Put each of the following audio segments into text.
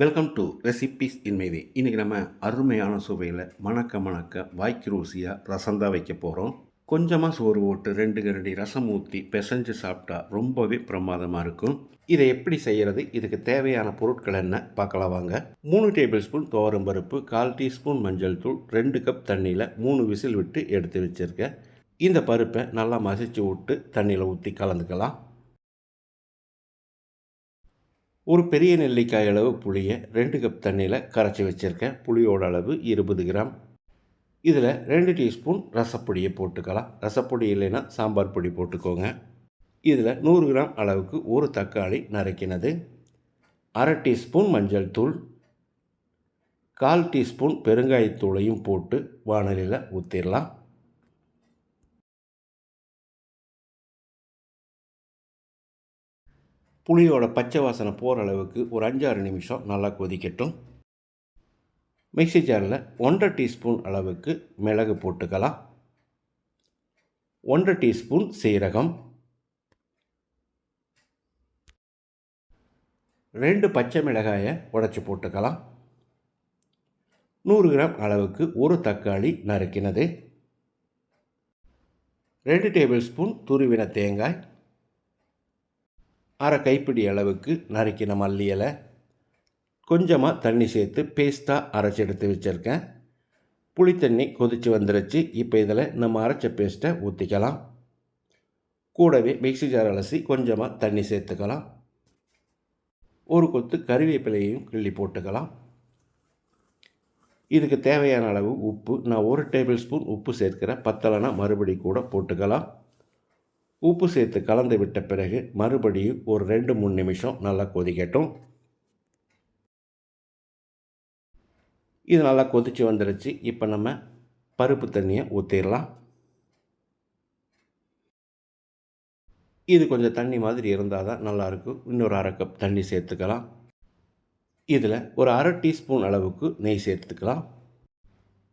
Welcome to recipes in my way. இன்றைக்கி நம்ம அருமையான சுவையில் மணக்க வாய்க்கு ருசியாக ரசம் தான் வைக்க போகிறோம். கொஞ்சமாக சோறு போட்டு 2 கரண்டி ரசம் ஊற்றி பிசைஞ்சு சாப்பிட்டா ரொம்பவே பிரமாதமாக இருக்கும். இதை எப்படி செய்கிறது, இதுக்கு தேவையான பொருட்கள் என்ன பார்க்கலாம் வாங்க. 3 டேபிள் ஸ்பூன் துவரம் பருப்பு, 1/4 டீஸ்பூன் மஞ்சள் தூள், 2 கப் தண்ணியில் 3 விசில் விட்டு எடுத்து வச்சுருக்கேன். இந்த பருப்பை நல்லா மசிச்சு விட்டு தண்ணியில் ஊற்றி கலந்துக்கலாம். ஒரு பெரிய நெல்லிக்காய் அளவு புளியை 2 கப் தண்ணியில் கரைச்சி வச்சுருக்கேன். புளியோட அளவு 20 கிராம். இதில் 2 டீஸ்பூன் ரசப்பொடியை போட்டுக்கலாம். ரசப்பொடி இல்லைன்னா சாம்பார் பொடி போட்டுக்கோங்க. இதில் 100 கிராம் அளவுக்கு ஒரு தக்காளி நறுக்கினது, 1/2 டீஸ்பூன் மஞ்சள் தூள், 1/4 டீஸ்பூன் பெருங்காயத்தூளையும் போட்டு வாணலியில் ஊற்றிடலாம். புளியோட பச்சை வாசனை போகிற அளவுக்கு ஒரு 5-6 நிமிஷம் நல்லா கொதிக்கட்டும். மிக்ஸி ஜாரில் 1/2 டீஸ்பூன் அளவுக்கு மிளகு போட்டுக்கலாம், 1/2 டீஸ்பூன் சீரகம், 2 பச்சை மிளகாயை உடைச்சி போட்டுக்கலாம், 100 கிராம் அளவுக்கு ஒரு தக்காளி நறுக்கினது, 2 டேபிள் ஸ்பூன் துருவின தேங்காய், 1/2 கைப்பிடி அளவுக்கு நறுக்கின மல்லி இலை, கொஞ்சமாக தண்ணி சேர்த்து பேஸ்ட்டாக அரைச்சி எடுத்து வச்சுருக்கேன். புளி தண்ணி கொதித்து வந்துருச்சு. இப்போ இதில் நம்ம அரைச்ச பேஸ்ட்டை ஊற்றிக்கலாம். கூடவே மிக்ஸி ஜார் அலசி கொஞ்சமாக தண்ணி சேர்த்துக்கலாம். ஒரு கொத்து கறிவேப்பிலையும் கிள்ளி போட்டுக்கலாம். இதுக்கு தேவையான அளவு உப்பு, நான் 1 டேபிள் ஸ்பூன் உப்பு சேர்க்கிறேன். பத்தலைனா மறுபடி கூட போட்டுக்கலாம். உப்பு சேர்த்து கலந்து விட்ட பிறகு மறுபடியும் ஒரு 2-3 நிமிஷம் நல்லா கொதிக்கட்டும். இது நல்லா கொதித்து வந்துடுச்சு. இப்போ நம்ம பருப்பு தண்ணியை ஊற்றிடலாம். இது கொஞ்சம் தண்ணி மாதிரி இருந்தால் தான் நல்லாயிருக்கும். இன்னொரு 1/2 கப் தண்ணி சேர்த்துக்கலாம். இதில் ஒரு 1/2 டீஸ்பூன் அளவுக்கு நெய் சேர்த்துக்கலாம்.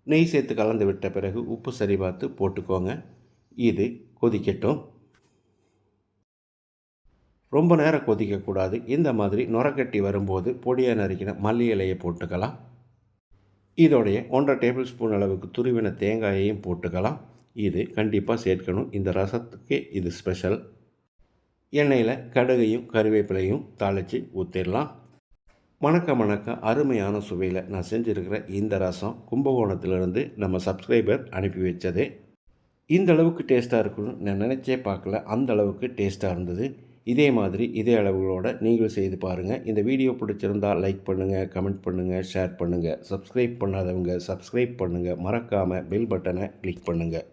நெய் சேர்த்து கலந்து விட்ட பிறகு உப்பு சரி பார்த்து போட்டுக்கோங்க. இது கொதிக்கட்டும். ரொம்ப நேரம் கொதிக்கக்கூடாது. இந்த மாதிரி நுரக்கட்டி வரும்போது பொடியாக நறுக்கின மல்லி இலையை போட்டுக்கலாம். இதோடைய 1/2 டேபிள் ஸ்பூன் அளவுக்கு துருவின தேங்காயையும் போட்டுக்கலாம். இது கண்டிப்பாக சேர்க்கணும். இந்த ரசத்துக்கு இது ஸ்பெஷல். எண்ணெயில் கடுகையும் கருவேப்பிலையும் தாளித்து ஊற்றிடலாம். மணக்க அருமையான சுவையில் நான் செஞ்சுருக்கிற இந்த ரசம் கும்பகோணத்திலிருந்து நம்ம சப்ஸ்கிரைபர் அனுப்பி வச்சது. இந்த அளவுக்கு டேஸ்ட்டாக இருக்குன்னு நான் நினச்சே பார்க்கல. அந்த அளவுக்கு டேஸ்ட்டாக இருந்தது. இதே மாதிரி இதே அளவுகளோடு நீங்கள் செய்து பாருங்கள். இந்த வீடியோ பிடிச்சிருந்தால் லைக் பண்ணுங்கள், கமெண்ட் பண்ணுங்கள், ஷேர் பண்ணுங்கள். சப்ஸ்கிரைப் பண்ணாதவங்க சப்ஸ்கிரைப் பண்ணுங்கள். மறக்காமல் பெல் பட்டனை கிளிக் பண்ணுங்கள்.